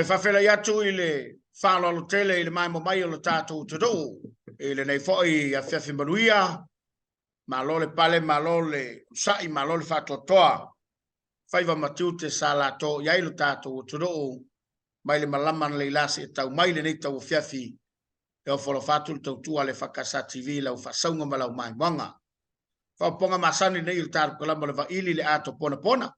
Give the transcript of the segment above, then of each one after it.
Whawhela i atu i le whanalo tele i le mai mai o le tātou te roo. I le nei fwoi a whiawhi manuia, ma lo le pale, ma lo le usai, ma lo le whatotoa. Whaiva matiu te sa la tō i ailu tātou te roo, mai le malaman le ilasi e tau mai le nei tau whiawhi, e o wholo whatu le tau tua le whakasa TV lau whasaunga ma lau mai wanga. Whaponga masani nei le tātou kalama le waili le ato pona pona.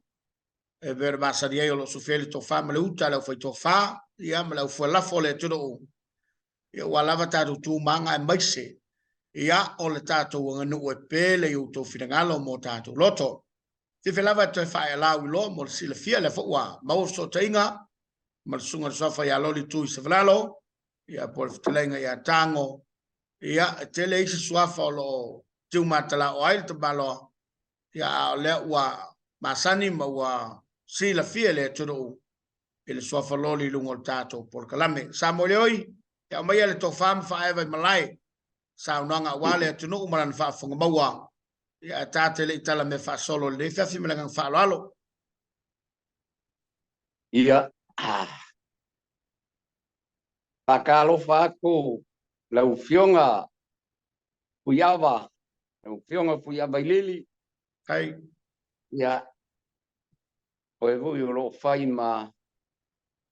E vere masani e o lo sufeli to wha ma le uta lau whai to wha, ia ma lau whalafo le te roo. Ia walawa tātou tū manga e maise, ia o le tātou nganu e pēle i uto whingalo mō tātou loto. Te whelawa te whae alau i lo mo le sila fia le whaua, mau so tainga, ma le sunga le sofa ia loli tū i se whalalo, ia po le whatilenga ia tango, ia te le isi suafa o lo tiu matala o aile te baloa, ia le ua masani ma ua sila fia le turu i le suafa loli lungo le tātou por kalame. Sa mo le oi, ia mai le tō wham whaewa i malai, sa unanga wale atunu umaran whaafunga maua, ia tāte le itala me whaasolo le whiawhi melangang whaalo alo. Ia, pakalo whaako, lau whionga puiawa, lau whionga puiawa i lili. Hai. Ia, oe vui o lo whai ma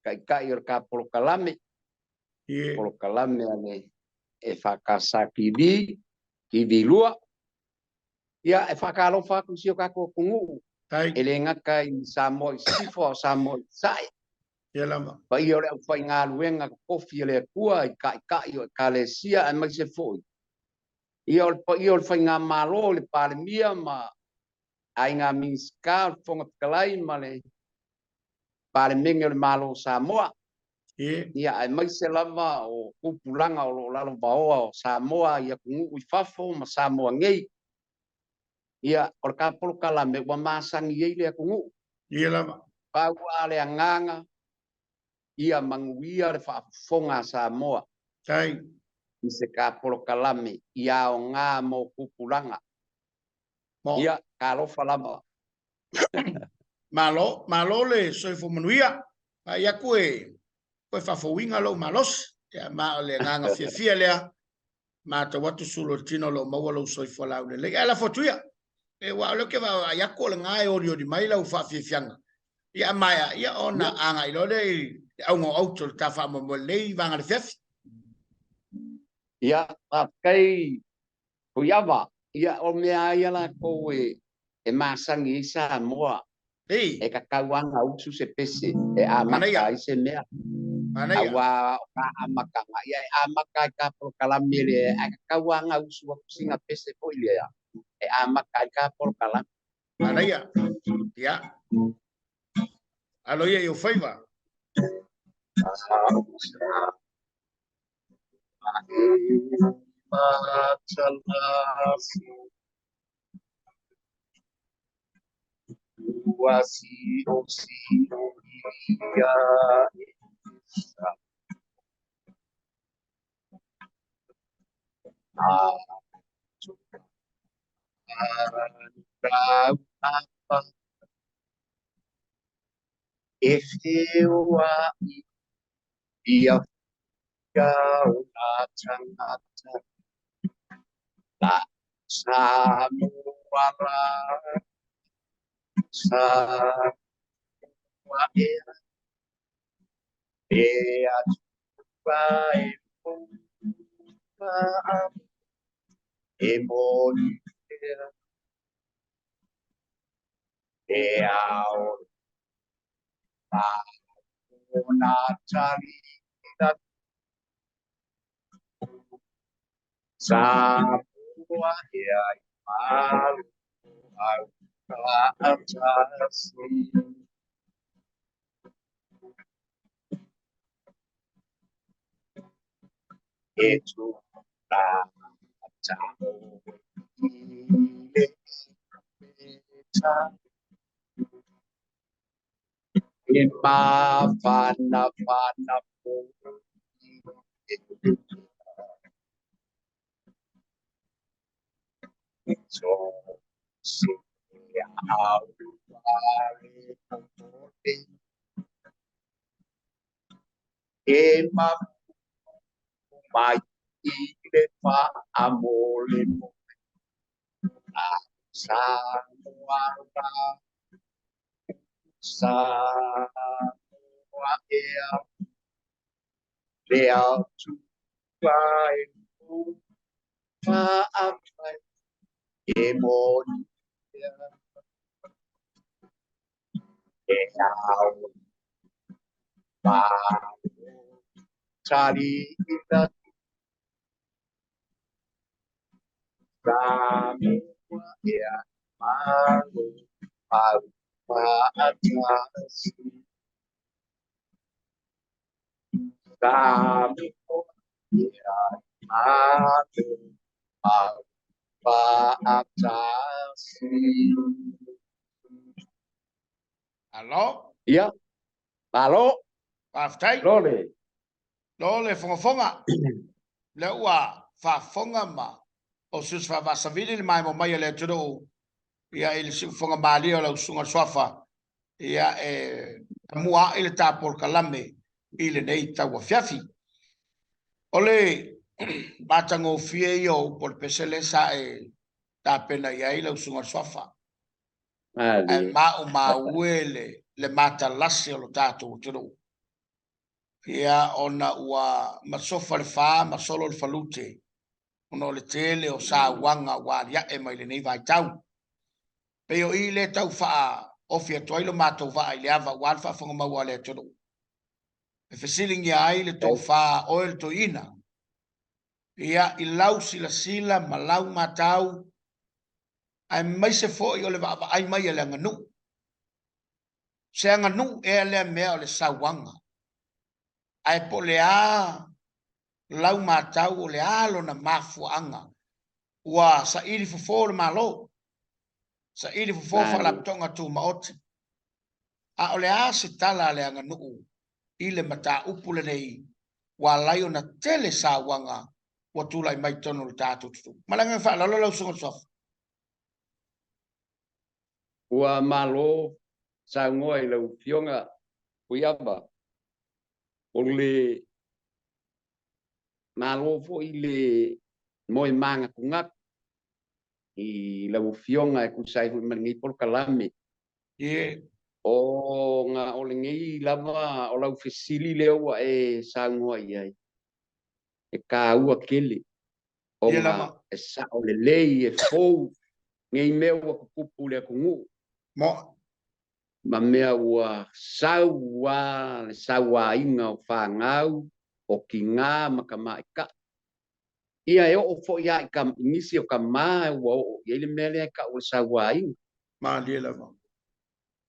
kai o ka polo kalame. Polo kalame ane e whakasa ki vi lua. Ia, e whakalo whaako si o kako kungu. E le ngaka i Samoa i sifo, Samoa i sai. Ia lama. Pa i o leo whai ngā luenga kofi le kua i kai o kalesia e mai se foi. I o whai ngā malo le pale mia ma ai ngā minska whonga kalai ma le pale minga le malo Samoa. Ia ai mai se lava o kupulanga o lo lalo baoa o Samoa ia kungu i fafo ma Samoa ngei. Ia o le kapolo kalame wa masangi ei le kungu. Ia lama. Paua le anganga ia manguia le whaafonga Samoa. Kai. I se kapolo kalame ia o ngā mo kupulanga. Ia kalofa lama. Malo le soifo manuia. Ia koe whafowinga lo malos. Ia maa le nganga fia lea. Maa ta watu sulo tino lo maua lo soifo lau le. Ia la fotuia. E wa lo ke va ia ko le ngai ori di mai lau whafianga. Ia mai ia ona anga i lo le au ngo auto ta fa mo le vanga le fef. Ia kai puiava ia o mea ia la ko e masangi i Samoa. E ka kauanga utu se pese e amaka i se mea. Awa ka amaka ia e amaka ka pro kalame le e ka kauanga usu wa kusinga pese po ile ya. E amaka ka pro kalame. Manaya. Ia. Alo ia eu faiva. Wasi osi ia apa efewa ia una changata la samuara sa wa e atuai pa e moni e ao ta ona tali da sa bua e ai malu au ka atasi e tu ta tamo e ma fana fana po so si au e ma mai le fa amore a sa guarda sa wa ea le tu vai fa apai e mon e au ba cari ita kami ya malu apa atas kami ya malu apa atas Alo? ya alo Waftai? lole Lo le fonga. Le ua fa fonga ma. O sus fa vasavili le mai mo mai le tudo. Ia il si fonga mali o la usunga swafa. Ia mua il tapol kalame. Ile nei tawa fiafi. Ole batango fie yo por pesele sa ta pena ia ile usunga swafa. Ai ma o ma uele le mata lasi o lo tato tudo. Ia ona ua masofa le fa masolo le falute. Ono le tele o sa wanga wa ya e mai le nei vai tau. Pe o i le tau fa o fia toilo mato va i le ava wa fa fonga ma wa le todo. E fesiling ia ai le tau fa o el to ina. Ia i lau sila ma lau matau. Ai mai se fo i o le va ai mai le nganu. Se nganu e le mea o le sa wanga. Ai po le a lau matau o le alo na mafu anga. Ua sa iri fofo le malo. Sa iri fofo fa la tonga tu maoti. A ole a se tala le anga nuu. Ile mata upule nei. Wa layo na tele sa wanga. Wa tulai mai tono le tātu tutu. Malanga fa la lola usunga sof. ua malo sa ngoi le fionga kuiaba o le malo fo ile moi manga kungak i le fionga e kusai fu mangi por kalame Ye. o nga o le ngi lava o lau fesili le wa e sa ngoi ai e ka ua kele o Ye nga lama. e sa o le lei e fou ngai mea ua kupu le kungu Mo. ma mea ua saua le saua inga o whangau o ki ngā makamaika. Ia e o fo ia i kam inisi o kam maa ua o ia le mea lea ka o le saua inga. Ma ye lama.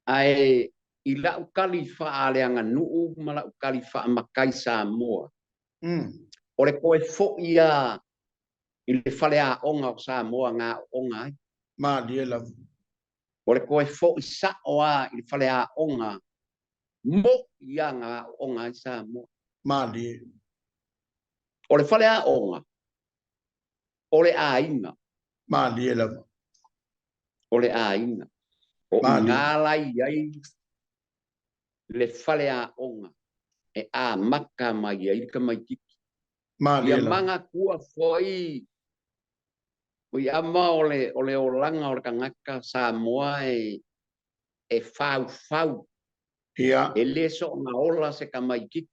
Ai i lau kali wha le anga nuu ma lau kali wha makai sa moa. O le koe fo ia i le whale a onga o sa moa ngā onga ai. Ma ye lama. O le koe fo i sa oa i le whale a onga mo ia ngā onga ai sa moa. Ma ye. O le whale a onga. O le a inga. Ma ye lama. O le a inga. O ngā lai ai le whale a onga. E a maka mai ai ka mai tiki. Ma ye Ia lama. manga kua foi. Ui ama o le o langa o le kangaka sa moa e fau. Ia. E le so ngā ola se ka mai tiki.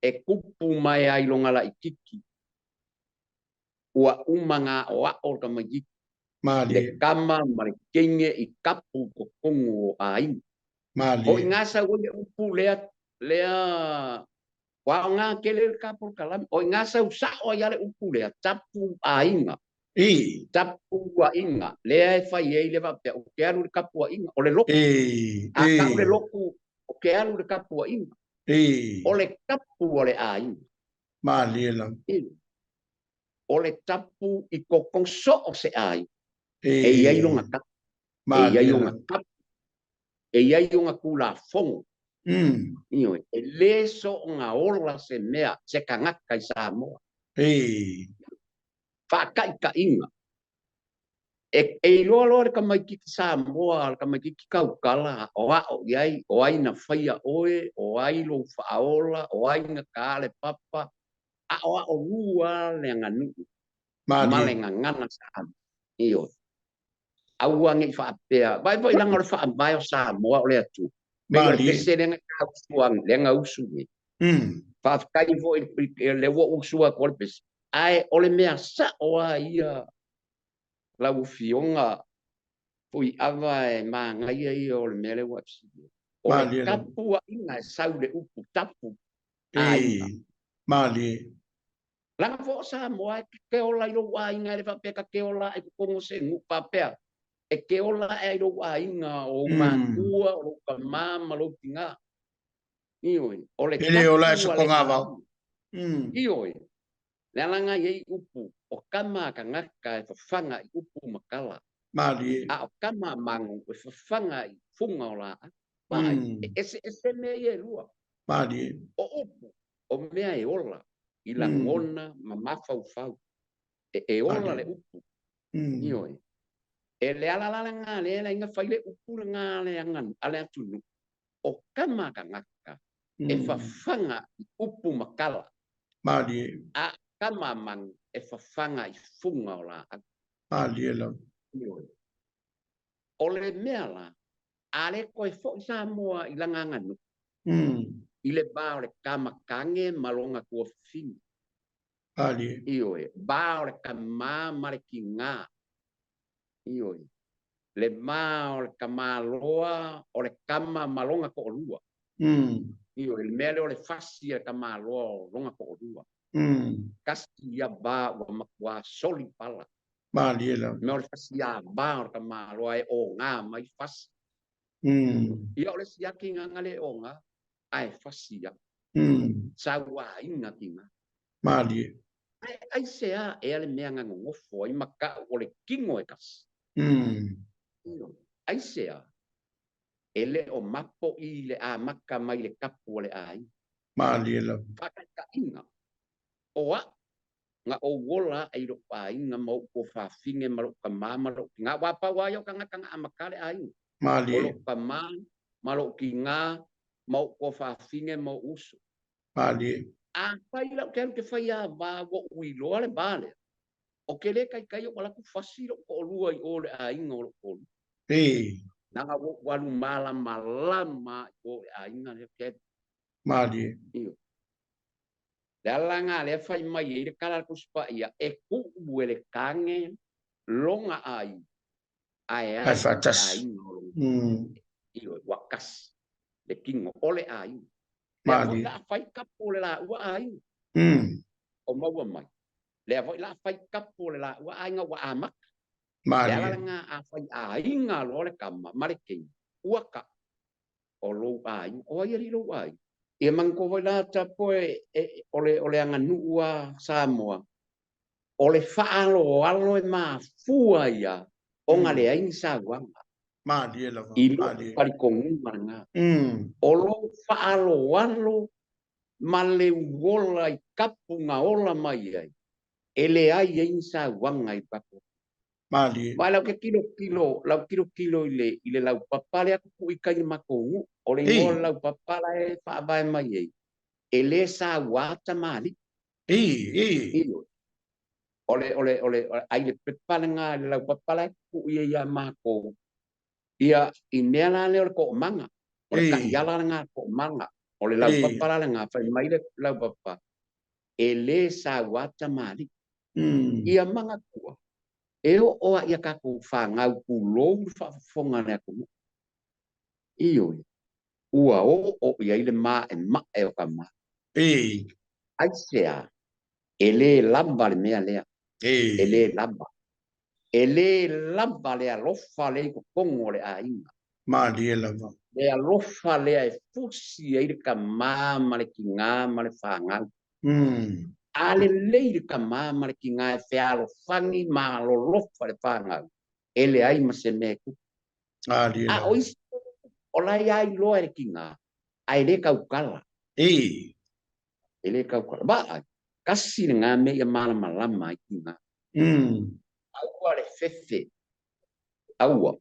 E kupu mai ai longa la i tiki. Ua umanga o a o ka mai tiki. Mali. Le kama ma le kenge I kapu ko kongo ai. Mali. Ho ngasa o le upu lea wa nga kele kapu kalam. O ngasa usa o ya le upu lea tapu ainga. Tapu wa inga. Lea e fai e le va pe o ke alu le kapu wa inga. O le loku. A ka o le loku o ke alu le kapu wa inga. O le tapu o le ainga. Mali la. O le tapu I kokong so o se ai. E iai longa kapu. E iai longa kapu. E iai longa kula fongo. Io e le so nga ola se mea se kangaka I Samoa. Whakai ka inga. E loa ka mai ki Samoa, ka mai ki kaukala, o iai, o ai na whaia oe, o ai lo whaola, o ai na kāle papa, o rua le nganu. Male ngana sa io. Auang I whaapea. Vai vai langa o whaambai o Samoa o le atu. Me o le pese lenga kausuang, lenga usungi. Whaafkai vo le wo usua ko le pese. Ai o le mea sa o a ia lau fionga pui ava e mangai ai o le mea le wapsi. O le kapua inga e sau le upu tapu. Ai. Mali. Langa fo Samoa e ke ola I lo wa inga le whapeka ke ola e kukongo se ngupa pea. E ke ola e lo wa inga o makua o ka mama lo tinga. Ioi, o le tapu le a Ioi, le alanga iei upu, o kama ka ngaka e whawhanga I upu makala. Mali. A o kama mangu e whawhanga I funga o la. Pai, e mea ie lua. Mali. O upu, o mea e ola, I la ngona ma mawhau. E ola le upu. Ioi. E le alalanga le inga whaile upu le ngā le angan, ale atunu. O kama ka ngaka. E whawhanga I upu makala. Mali. A kama mang e whawhanga I funga o la. Mali la. O le mea la, a le koe fo Samoa I langa nganu. I le ba o le kama kange malonga kua whini. Mali. Ioe, ba o le kama mare ki ngā. Ioe, le ma o le kama loa o le kama malonga ko lua. Io il mele o le fassi e kamalo longa ko dua. Kasi ya ba wa soli pala. Mali la. Me o le fassi ya ba o kamalo ai o nga mai fassi. Ia o le siaki nga ngale o nga ai fassi ya. Sa wa inga kinga. Mali. Ai sea e ale mea nga ngofo I maka o le kingo e kas. Ai sea ele o mapo I le a maka mai le kapu le ai. Mali la. Whakaka inga. Oa, nga o wola ai ro pa inga mau ko whawhinge maro ka mamaro. Ngā wapa waio ka ngaka ngā amakare ai. Mali. Olo ka mā, maro ki ngā, mau ko whawhinge mau uso. Mali. A whai lau ke ke whai a wā wo ui loa le bāle. O ke le kai o wala ku whasiro ko lua I o le a inga o lo kolu. Nanga wo walu mala malama o le a inga le ke. Mali. Iyo. Dalanga le fai mai I le kala kuspa ia e ku le kange longa ai. Ai fatas. Iyo wakas. Le kingo ole ai. Mali. La fai kapo le la ua ai. O maua mai. Le foi la fai kapo le la ua ai nga wa amak. Mali. Dalanga a fai ai nga lo le kama mare king. Ua ka. O lo ai. O ai lo ai. E manko vai la tapo ole anga nuua Samoa. Ole whaalo alo e maa fua ia. O ngale ai sa wanga. Mali la. Mali. Pari kongu maranga. Olo whaalo alo ma le wola I kapu nga ola mai ai. Ele ai ai sa wanga I papo. Mali. Vai lau ke kilo I le lau papale aku ku ikai makongu. Ole ngol lau papala e whaabai mai ai. Ele sa wata mali. Iyo. Ole ai le pepala nga le lau papala ku ia mako. Ia inela le ko manga. Ole ka iala nga ko manga. Ole lau papala nga fai mai le lau papa. Ele sa wata mali. Ia manga kua. Eu o ia ka ku fa ngau ku lo fa fonga na ku io ua o ia ile ma e ma e o ka ma ai sea ele lamba le mea lea ele lamba le alofa le ko kongo le ainga ma dia lava le alofa le e fusi e ile ka ma ma le ki ngā ma le fa ngau ale le ka ma ma le ki ngā e fe alo fangi ma lo lofa le fa ngau ele ai ma se me ku a ois ola ia i loa e ki ngā ai le kau kala ele kau kala ba kasi ngā me ia mala malama i ki ngā aua le fefe aua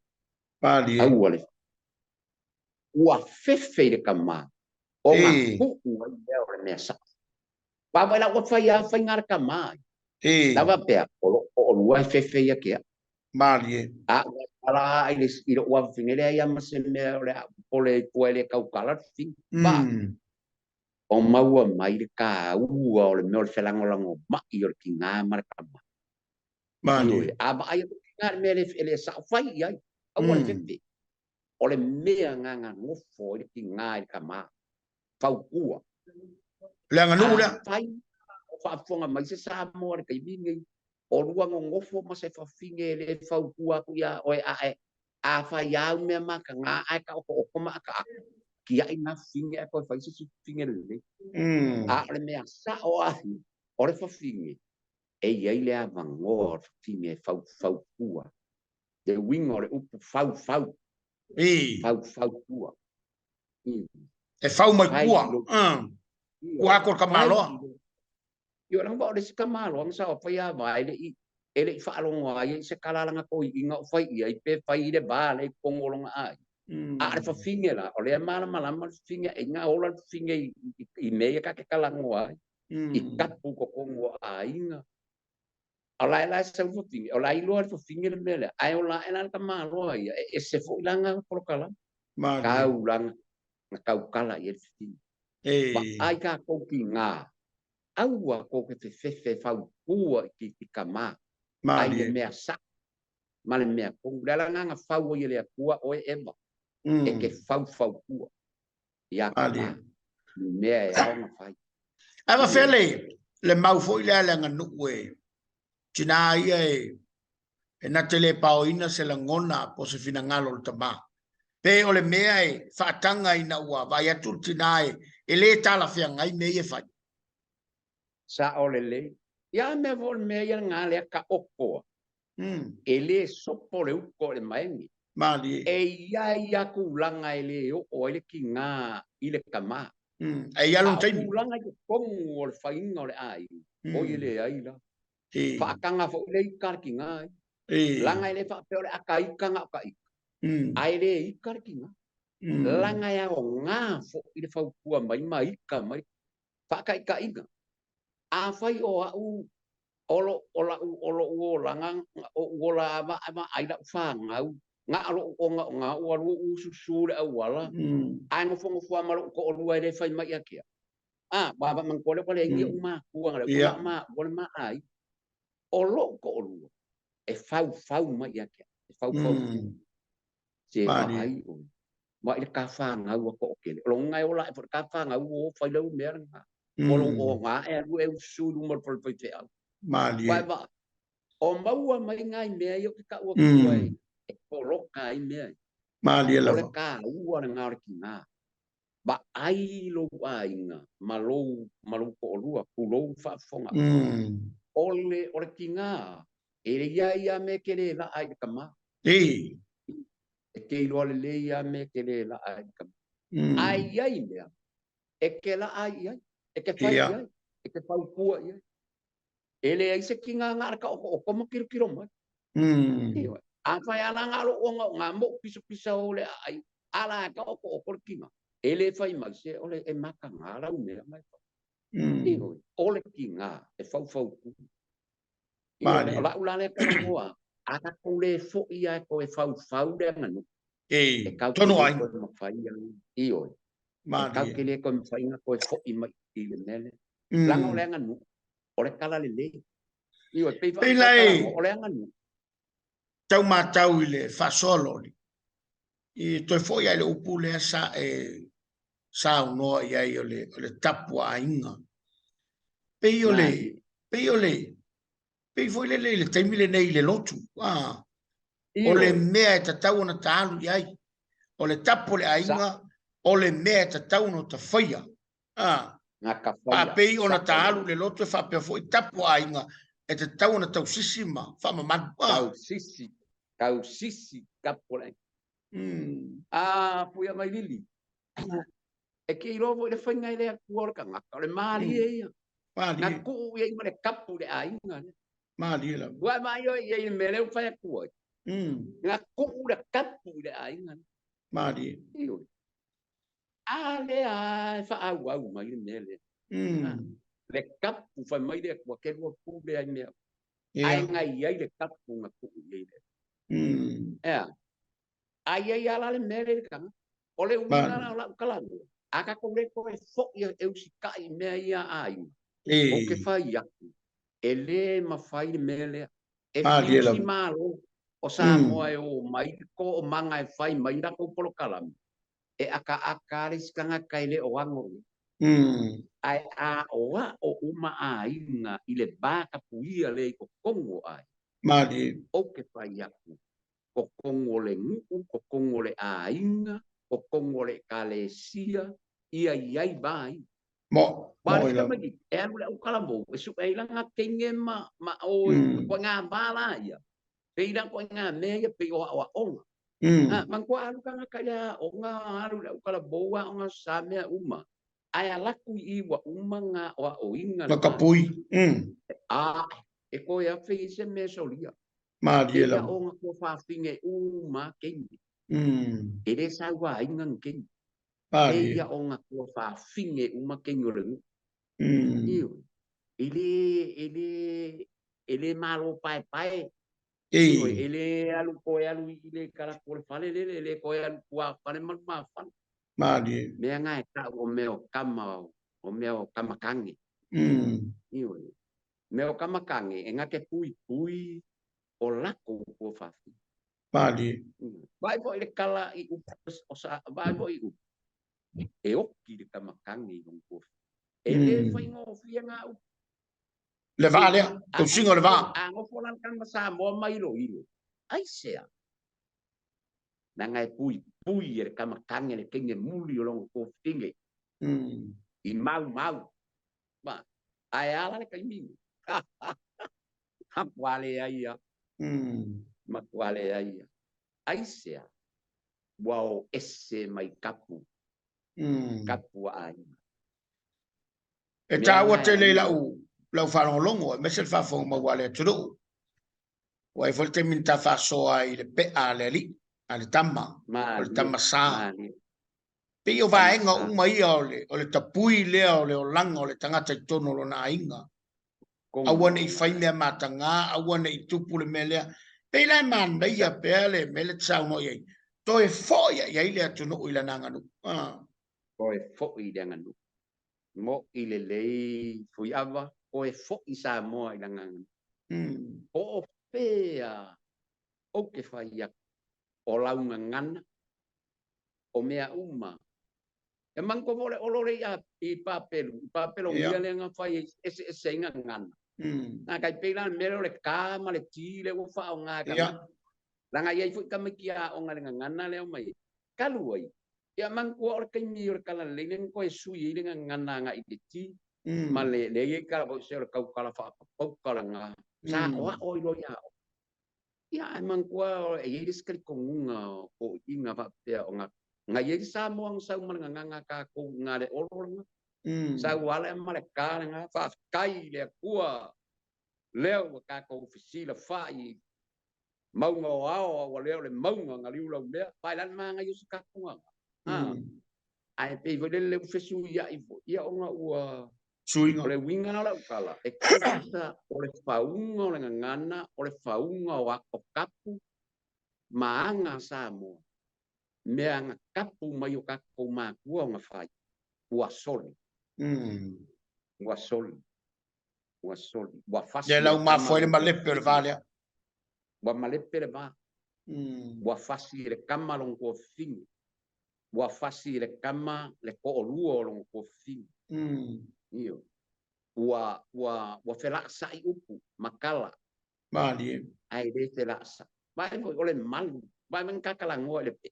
le ua fefe le kama o ngā huku ai leo le mea sa pa vai la o fai a fai ngā kama lava pea o lua fefe ia kia a ala ai le ilo ua fingele ai ama se mea le pole puele kau kala fin ba o maua mai le ka ua o le mea o le felangolango ma i o le ki ngā mara kama a ba ai ngā mea le sa fai ai aua le fefe o le mea nganga ngofo i ki ngā i kama fau kua le nganu le fai o fa fonga mai se sa mo le kai mingi o lua ngofo ma se fa finge le fau kua ku ya o a fa ya me ma ka ngā ai ka o ma ka ki ai na finge ko fa se finge le a le mea sa o ahi o le fa finge e ia le avango finge fau kua de wingo le upu fau fau kua e fau mai kua ua ko ka malo yo lang ba le ka malo ang sa fa ya ba ele fa long wa ye se kala langa ko inga fa ia i pe fa ile ba le kongolong ai a le fa finge la o le mala finge e nga ola finge i me ka ke kala ngwa i kapu ko kongo ai nga ala la sa fo finge ola i lo fa finge le mele ai ola ena ka malo ia e se fo langa ko kala ka ulanga na kau kala i le finge ba ai ka ko ki nga aua ko ke fefe fau kua ki kama ai le mea sa ma le mea ko la nga fau o le kua o e ema e ke fau kua ia kama mea e au na fai ava fele le mau fo ile la nganu we tina ia e na tele pao ina se la ngona po se fina ngalo le tama pe o le mea e fatanga ina ua vai atu tina e le tala fia ngai me e fai sa o le ia me vol me ia nga le ka oko ele sopo le uko le maingi mali e ia ku langa ele o ele ki nga ile kama e ia lon taimi ku langa ki kongu o le fainga o le ai o ele ai la fa kanga fo le kar ki nga langa ele fa pe le akai kanga ka ai le ikar ki nga langa ya o nga fo ile fa ku mai ka mai fa kai ka inga a fai o au olo langa o la ma ai da fa ngau nga alo o nga o alo u su le wala ai mo fongo fo ma ko o lu ai fai mai akia ba man ko le ngi o ma ku nga le ma o ma ai o lo ko o lu e fau mai akia e fau se fa ai o ma ile ka fa ngau ko o ke lo ngai o la ka fa ngau o fai le mer nga o nga e u su lu mo por pe te mali ba o maua mai ngai mea yo ka o kuai e koloka ai mea mali la o ka ua nga ki nga ba ai lo ai nga malo ko lua ku lo fa fonga ole ki nga e ia me kele la ai kama e ke lo le ia me kele la ai kama ai mea e ke la ai e ke fai ai e ke pau kua ai ele ai se ki nga ka o ko mo kiro mai a fai ala nga lo nga mo pisa o le ai ala ka o ko ki nga ele fai mai se ole e maka nga la me mai ole ki nga e fau ku la ula le ka mo a ka ko le fo ia ko e fau le nga no e ka tono ai mo fai io ma ka ke le ko fai nga ko e fo i mai i le nele la nga le nga no ole kala le io pe fa o le nga no tau matau i le fasolo i toi foi ai le upu le sa sa no ia o le tapu ainga pe foi le taimi le nei le lotu o le mea e tatau na talu iai o le tapu le ainga o le mea e tatau no ta faia pa pei ona talu le lotu e fa pe foi tapu ainga e tatau na tau sisima fa mamanu tau sisi kapole puia mai lili e ke iro vo le fainga ile akuor ka ngaka le mali e na ku ye ma le kapu le ainga mali la wa mai yo ye me le fa ku na ku le kapu le ainga mali ale a fa au mai le le kapu fa mai le ku ke ro ku le ai ainga ye le kapu na ku ye ai ala le mere ka ole una la kala aka ko le ko fo ia eu sika i me ia ai o ke fai aku ele ma fai mele e fiusi malo o sa mo e o mai ko o manga e fai mai ra ko polo kala e aka le skanga kaile o wango ai a o uma ai nga ile ba ka puia le ko kongo ai mali o ke fai aku ko kongo le ngu ko kongo le ainga ko kongo le kalesia ia iai bai mo bari ka magi e alu le ukala mo e su e langa kenge ma o ko nga bala ia pe ina ko nga me ia pe o onga man ko alu ka kaya o nga alu le ukala boa o nga samea uma ai ala ku i wa uma nga o inga ka pui e ko ia fe se me solia mali la o nga ko fa finge uma kengi ele sa wa inga kengi e ia o nga ko fa finge uma kengi o le ele malo pai ele alu ko alu ile kala ko fale le ko alu kwa fale mal ma fan mali me nga ka o meo kama kangi meo kama kangi e nga ke pui o lako ko fa mali vai bo ile kala i o sa vai bo i e o ki de kama kangi ko ele foi ngo fia nga le vale ko singo le va ngo folan kan masa mo mai lo ilo ai sea na ngai pui e kama kange le kenge muli o longo ko finge i mau ba ai ala le kai mi ha wale ai ya ma wale ai sea wow esse mai kapu ai e taua te le lau whanongolongo, me se whawhongo mawale turu. Wai folte min ta whasoa i le pe a le li, a le tama, o le tama sā. Pe o vaenga uma ia o le tapui lea o le o langa o le tangata i tono lo na inga. Awane i whaimea matanga, awane i tupu le melea. Pe lai manda ia pea le mele tsau no iei. Toi foia iei lea tunu i la nanganu. Toi foia i nganu. Mo i le lei fui ava o e fo i sa mo i langa o pea o ke fai o launga ngana o mea uma e manko vole o lore ia i papelo ia le nga fai e inga ngana na kai pela mero le kama le tile o fa o nga ka langa ia fu kama kia o nga ngana le mai kaluai ia manko o ke mi o kala le ko e sui le ngana nga i ti ma le ka o se ka kala fa ko kala nga sa o lo ia manko e i skri ko nga o inga va te o nga ye sa mo ang sa mo nga ka ko nga le o sa wala ma le ka nga fa kai le kua leo ka ko oficina fa i mau nga o leo le mau nga liu lo me pa lan ma nga yuska ko ai pe vo le fesu ia o nga ua suinga le winga la kala e kasa o le faunga o le ngana o le faunga o kapu maanga sa mo me anga kapu mai o kapu ma kua nga fai ua soli ua fasi le lau ma foi le malepe le vale wa malepe le va Wa fasi le kama long ko fing. Wa fasi le kama le ko luo long ko fing. Iyo. Wa fela sai upu makala. Mali. Ai de fela sa. Ba mo ole malu. Ba men kakala ngo le pe.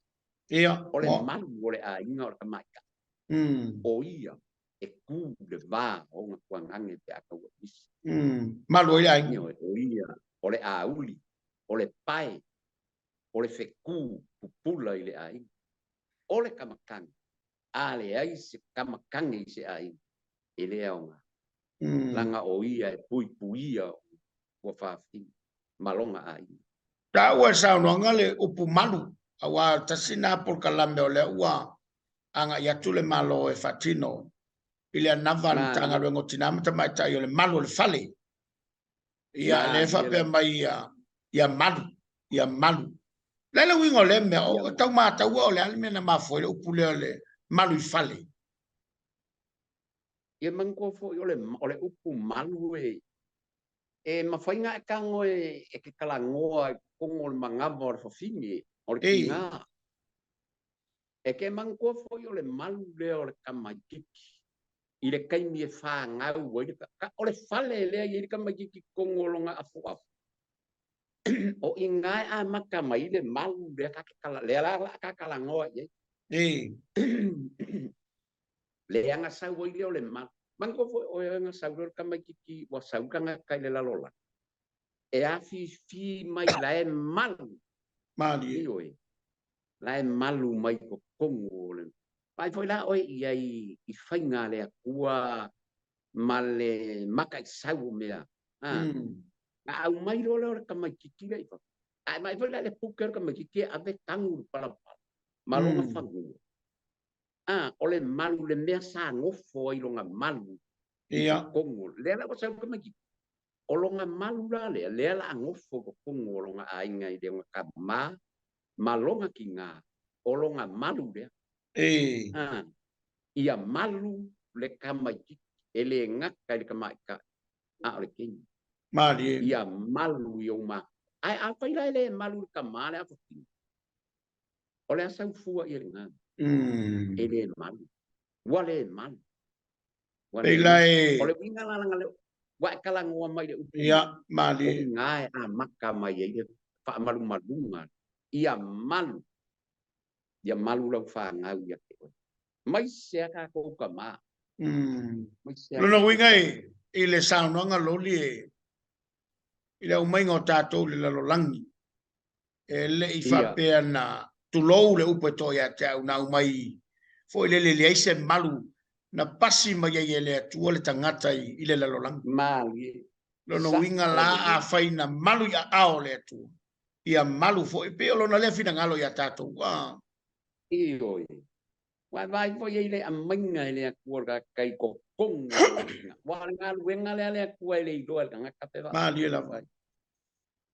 Iya. Ole malu ole a inga ka maka. O ia e ku le va o nga kwang ange te aka wa is. Malu ia. O ia ole a uli. Ole pai. Ole feku pupula ile ai. Ole kamakang. Ale ai se kamakang i se ai. Ele aonga. Langa o ia e pui ia wa fafi. Malonga ai. Ta ua sa no ngale upu malu. Awa tasina por kalambe ole ua anga ya tule malo e fatino. Ile navan tanga rengo tinama tamai tai ole malu le fale. Ia le fa pe mai ia malu. Ia malu. Lele wingo le me o tau mata ua ole alime na mafo le upu le ole malu i fale. Ia mangko fo ole upu malu e mawhainga e kango e ke kalangoa kongo le mangama o le whawhingi o le kinga. E ke mangko fo ole malu le o le kamaikiki. I le kaimi e wha ngau o le fale lea i le kamaikiki kongo longa a fuafu. O i ngai a maka mai le malu le ka kalangoa i. Le anga sau i le malu. Mangko fo o anga sau le kamaikiki wa sau kanga kai le lalola. E a fi mai lae malu. Mali. Lae malu mai ko kongo le. Pai foi la oi i whainga le akua ma le maka i sau mea. Na au mai lo le kamaikiki le ifa. Ai mai foi la le puker kamaikiki ave tangu palapala. Malonga whangu. Ole malu le mea sa ngofo i longa malu. Ia. Kongo. Le la ko sau kamaikiki. Olonga malu la le la ngofo ko kongo olonga ainga i de ka malonga kinga olonga malu le ia malu le kamaiki ele ngaka le kamaika a le king Mali. ia malu yo ma ai a pai le malu kamale a fuki ole a sau fua i nga ele malu wale malu ole winga la ngale wa kalangoa mai le upu ia mali ngai a maka mai ia fa malu malunga ia malu lau fa ngau ia mai se ka ko kama no wingai ile sound nga loli ile o mai ngota to le lo langi ele I fa pe na tu lo le upo to ya ta na mai fo ile le ise malu na pasi mai ele tu le tangata ile lo langi mali no winga la a faina malu ya ao le tu ia malu fo pe lo na le fina ngalo ya tato wa io vai fo ile a minga ile ku ga kai ko kong wa ngal wenga le ku ile do al nga kape va mali la vai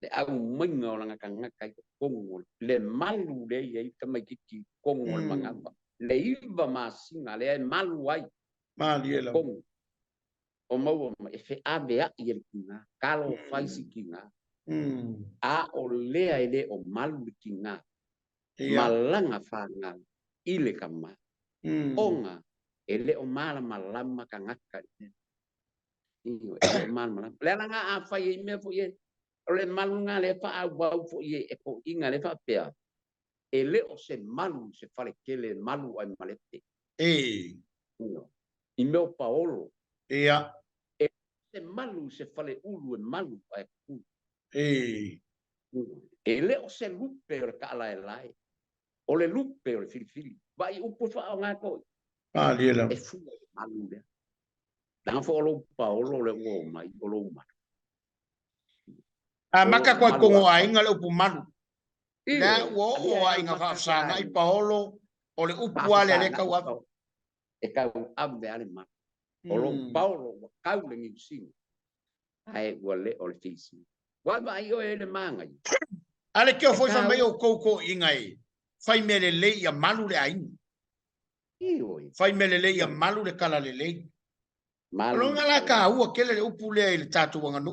le a minga la nga nga kai ko kong le malu le ye kama kiki kong mangaba le iva masinga le malu wai mali la kong o mau e fe ave a ia kinga kalo fai si kinga a o lea ile o malu kinga malanga fanga ile kama onga ele o mala malama kangaka iyo ele malama le nga a fai me fo ye le malunga le fa a wa fo ye e ko inga le fa pe ele o se malu se fale kele malu ai malete iyo I meu Paolo ia se malu se fale ulu e malu ai ku ele o se lupe o ka la lai o le lupe o le filifili vai upo fa nga ko la e fu malu le dan fo lo Paolo le wo mai o lo ma a maka kwa kongo ai ngale upu malu la wo o ai nga fa sa nga I Paolo o le upu ale le ka wa e ka ave ale ma o lo Paolo ka le ngi sing ai wale o le tisi wa mai o ele manga ale ke foi fa mai o koko ingai fai mele le ya malu le ai fai mele le ya malu le kala le le malu ngala ka u ke le upu le le tatu wanga no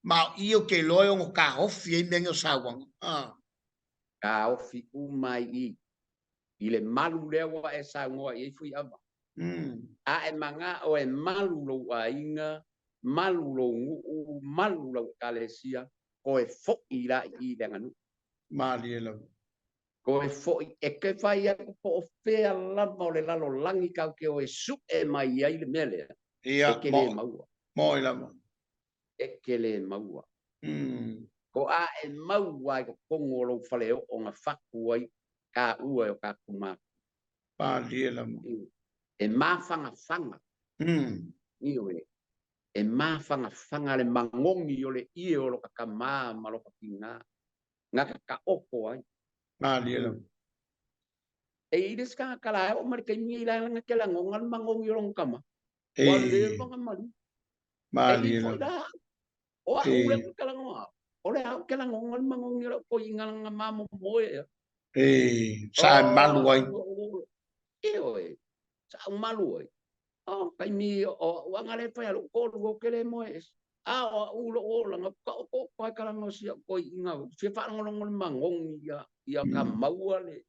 ma io ke loyo ngo ka hofi e mengo sa wanga ka ofi umai I le malu lewa e sa ngoa e fui ava. A e manga o e malu lo a inga, malu lo ngu, malu lo kalesia, ko e fo'i la I le nganu. Mali e lau. Ko e fo'i e ke fai a po o fea lava o le lalo langi kau ke o e su e mai ai le mele. Ia, E ke le maua. mo i lava. E ke le maua. Ko a e maua i ko kongo lo fale o ngā whaku ai ka ua o ka kumaka. Mali e lau. E mawhanga. Iwe. E mawhanga le mangongi o le ie o lo ka maa ma lo ka pinga. Ngaka ka oko ai. Mali e lau. E iris ka kala o mari ka ngi la nga ke la ngonga le mangongi o lo kama. E. Wa le longa mali. Mali E e foi lau. da. O a ule ka la ngoa. O le au ke la ngonga le mangongi o lo ko inga nga mamo moe. E. Sa malu ai. Iwe. Sa malu ai. Oh, kai mi o wanga le fai lo ko kele moes. A o ulo o la ko kala no sia ko inga. Se fa ngolo mangong ia ka maua le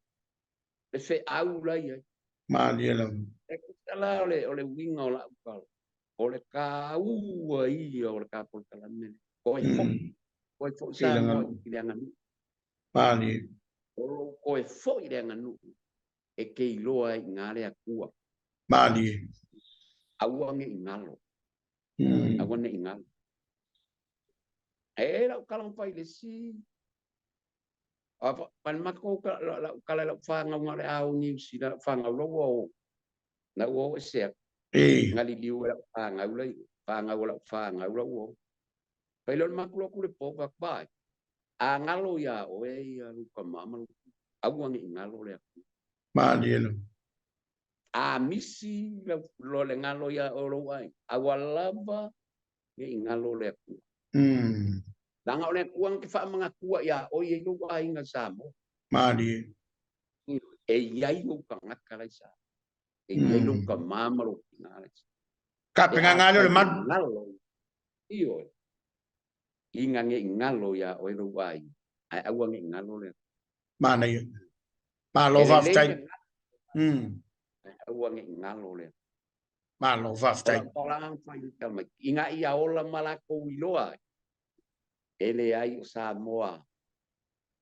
fe au la ia. Mali e lau. E kala ole winga o la ka. Ole ka u ia ole ka ko kala me. Ko e fo sa mo ile nganu. Mali. Ko e fo ile nganu. E ke iloa ngale akua. Mali. Awange ingalo. Awange ingalo. Era o kalang pai le si. Apa pan mako kala la fanga ngale au ni si la fanga lo na wo se. Ngali liu la fanga ulai fanga wala fanga lo. Pai lo mako ku le poka pai. A ngalo ya o e ya lu ka mama awange ingalo le. Mali lo. A misi lo le ngalo ya o lo ai. Awalava nge ingalo le. Langa ole kuang ke fa mga kuwa ya o ye no wa inga samo. Mali. E yai no ka ngakala sa. E yai no ka mamaro ngala. Ka penga ngalo le mat. Ngalo. Iyo. Inga nge ngalo ya o no wa. Ai awa nge ngalo le. Mana yo. Ma lo va ftai. Awa nge ngalo le. Ma lo va ftai. Ola fai ka mai. Inga ia ola malako iloa. Ele ai o Samoa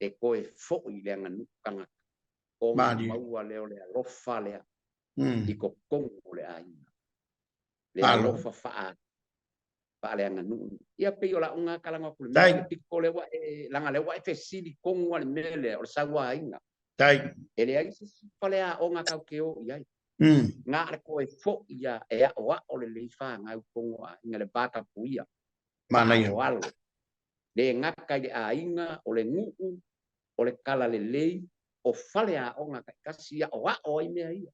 e koe fo'i le nganukanga o maua leo le alofa lea I ko kongo le aina le alofa faa le nganu ia pe o la unga kalanga kule le piko le wa langa le wa fe sili kongo le mele o sawa aina ele ai se palea o nga kaukeo iai nga le koe fo'i ia e a o le leifa nga kongo nga le baka puia mana ia le ngaka le ainga o le nguu o le kala le lei o fale a o ngaka kasi o ai mea ia.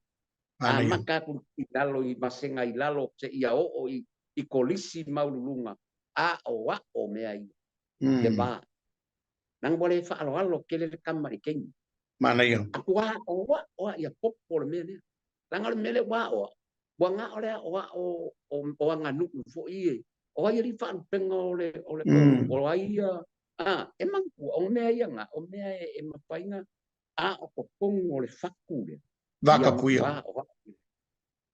A maka ku lalo I masenga I lalo se ia o I kolisi maululunga a o mea ia. Te ba. Nang boleh fa alo kele le kamari kengi. Mana ia. Aku o ia popo le mea ia. Langal mele o nga ole o nganu fo ie. O ai ri fa pengo ole o ai emang o mea ia nga o mea e mapainga o kongo le faku le vaka kuia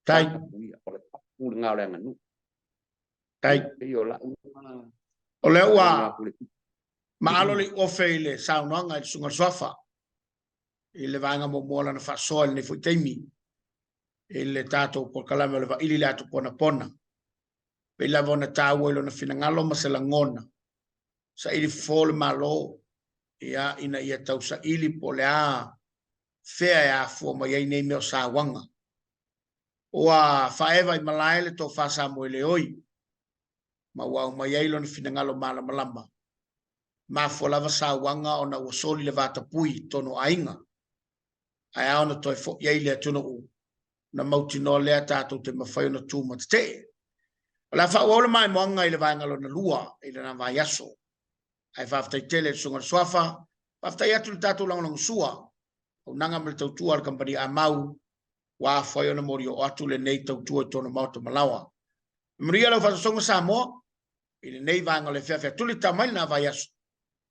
tai o le faku nga ole nganu tai o le ua maalo le ofe le saunanga I sunga swafa I le vanga mo mola na fa sol ne fu temi le tato por kalame le va ili le atu pona pe la vona tawo lo na finangalo masela ngona sa ili fol malo ia ina ia tau sa ili pole a fea ya fo ma ia nei me sa wanga wa faeva I malai le to fa sa mo le oi ma wa ma ia lo na finangalo mala malamba ma fo lava sa wanga ona o soli le vata pui tono ainga ai ona to fo ia ile tono na mauti no le tato te mafai na tu ma te la fa o mai monga ile vanga lo na lua ile na va yaso ai fa ftai tele sunga swafa fa ftai atu tatu lang sua o nanga me tau tu al company amau wa foi na morio atu le nei tau tu to na moto malawa mria lo fa songa samo ile nei vanga le fa tu le tamai na va yaso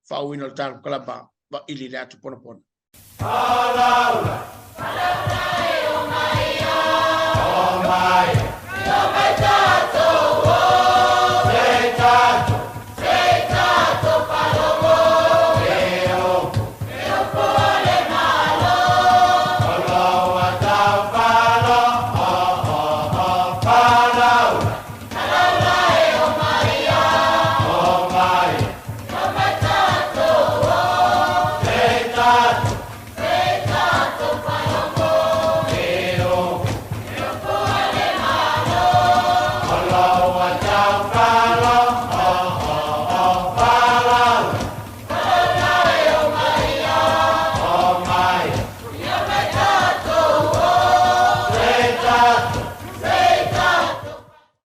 fa o ino tal klaba wa ili le atu pona pona.